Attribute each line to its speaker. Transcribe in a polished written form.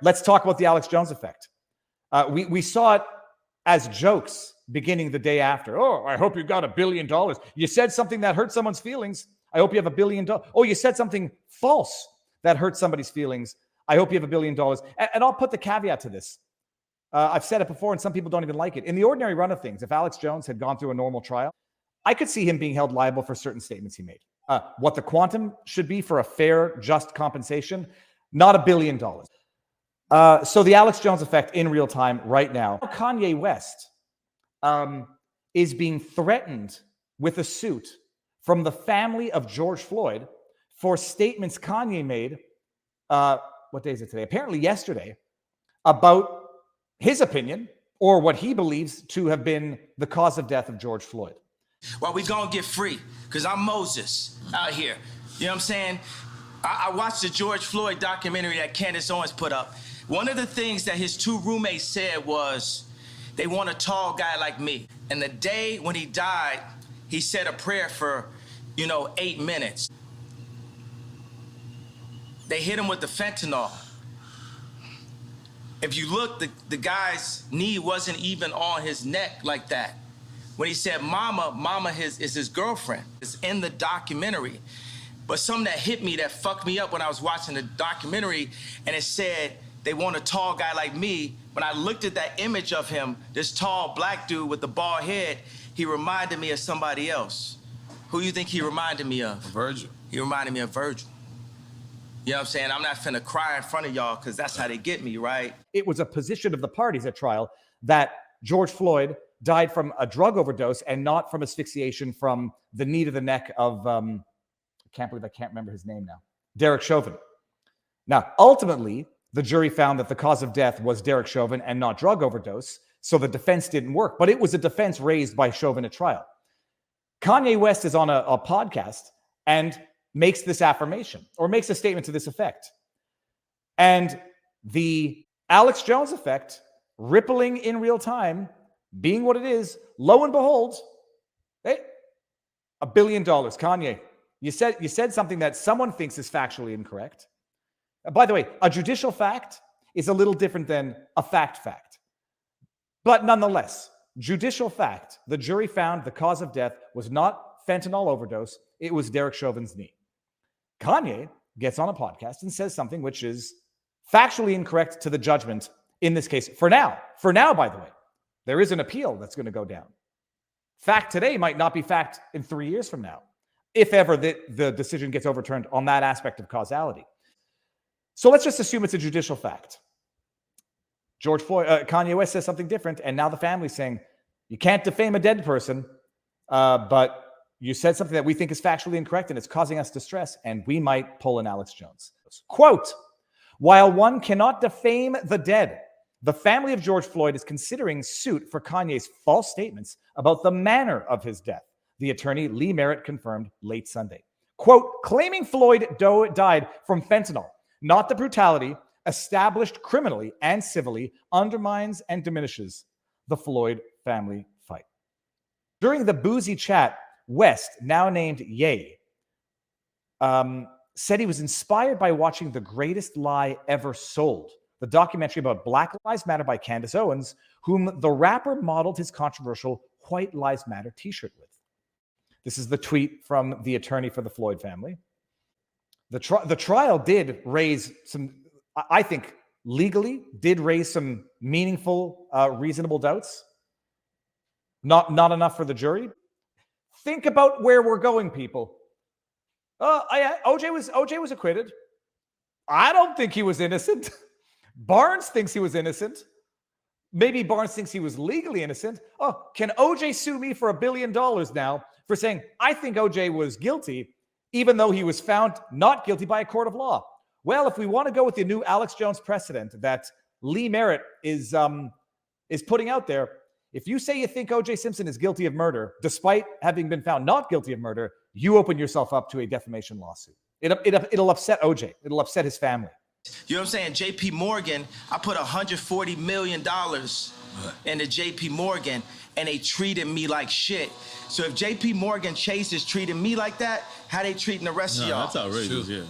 Speaker 1: let's talk about the Alex Jones effect. We saw it as jokes beginning the day after. Oh, I hope you got $1 billion. You said something that hurt someone's feelings. I hope you have $1 billion. Oh, you said something false that hurt somebody's feelings. I hope you have $1 billion. And I'll put the caveat to this. I've said it before, and some people don't even like it. In the ordinary run of things, if Alex Jones had gone through a normal trial, I could see him being held liable for certain statements he made. What the quantum should be for a fair, just compensation, not $1 billion. So the Alex Jones effect in real time right now. Kanye West is being threatened with a suit from the family of George Floyd for statements Kanye made, what day is it today? Apparently yesterday, about his opinion or what he believes to have been the cause of death of George Floyd.
Speaker 2: Well, we gonna get free, because I'm Moses out here. You know what I'm saying? I watched the George Floyd documentary that Candace Owens put up. One of the things that his two roommates said was, they want a tall guy like me. And the day when he died, he said a prayer for, 8 minutes. They hit him with the fentanyl. If you look, the guy's knee wasn't even on his neck like that. When he said mama is his girlfriend. It's in the documentary. But something that hit me, that fucked me up when I was watching the documentary, and it said, they want a tall guy like me. When I looked at that image of him, this tall black dude with the bald head, he reminded me of somebody else. Who you think he reminded me of?
Speaker 3: Virgil.
Speaker 2: He reminded me of Virgil. You know what I'm saying? I'm not finna cry in front of y'all, because that's how they get me, right?
Speaker 1: It was a position of the parties at trial that George Floyd died from a drug overdose and not from asphyxiation from the knee to the neck of, I can't believe I can't remember his name now, Derek Chauvin. Now, ultimately, the jury found that the cause of death was Derek Chauvin and not drug overdose, so the defense didn't work. But it was a defense raised by Chauvin at trial. Kanye West is on a podcast and makes this affirmation, or makes a statement to this effect. And the Alex Jones effect, rippling in real time, being what it is, lo and behold, hey, $1 billion. Kanye, you said something that someone thinks is factually incorrect. By the way, a judicial fact is a little different than a fact. But nonetheless, judicial fact, the jury found the cause of death was not fentanyl overdose, it was Derek Chauvin's knee. Kanye gets on a podcast and says something which is factually incorrect to the judgment in this case. For now, by the way, there is an appeal that's going to go down. Fact today might not be fact in 3 years from now, if ever the decision gets overturned on that aspect of causality. So let's just assume it's a judicial fact. Kanye West says something different, and now the family's saying, you can't defame a dead person, but you said something that we think is factually incorrect, and it's causing us distress, and we might pull an Alex Jones. Quote, while one cannot defame the dead, the family of George Floyd is considering suit for Kanye's false statements about the manner of his death, the attorney Lee Merritt confirmed late Sunday. Quote, claiming Floyd died from fentanyl, not the brutality established criminally and civilly, undermines and diminishes the Floyd family fight. During the boozy chat, West, now named Ye, said he was inspired by watching The Greatest Lie Ever Sold, the documentary about Black Lives Matter by Candace Owens, whom the rapper modeled his controversial White Lives Matter t-shirt with. This is the tweet from the attorney for the Floyd family. The trial did raise some, I think legally, did raise some meaningful, reasonable doubts. Not enough for the jury. Think about where we're going, people. OJ was acquitted. I don't think he was innocent. Barnes thinks he was innocent. Maybe Barnes thinks he was legally innocent. Oh, can OJ sue me for $1 billion now for saying, I think OJ was guilty, even though he was found not guilty by a court of law? Well, if we want to go with the new Alex Jones precedent that Lee Merritt is putting out there, if you say you think O.J. Simpson is guilty of murder, despite having been found not guilty of murder, you open yourself up to a defamation lawsuit. It'll upset O.J. It'll upset his family.
Speaker 2: You know what I'm saying? J.P. Morgan, I put $140 million into J.P. Morgan, and they treated me like shit. So if J.P. Morgan Chase is treating me like that, how they treating the rest of y'all?
Speaker 3: That's outrageous, yeah.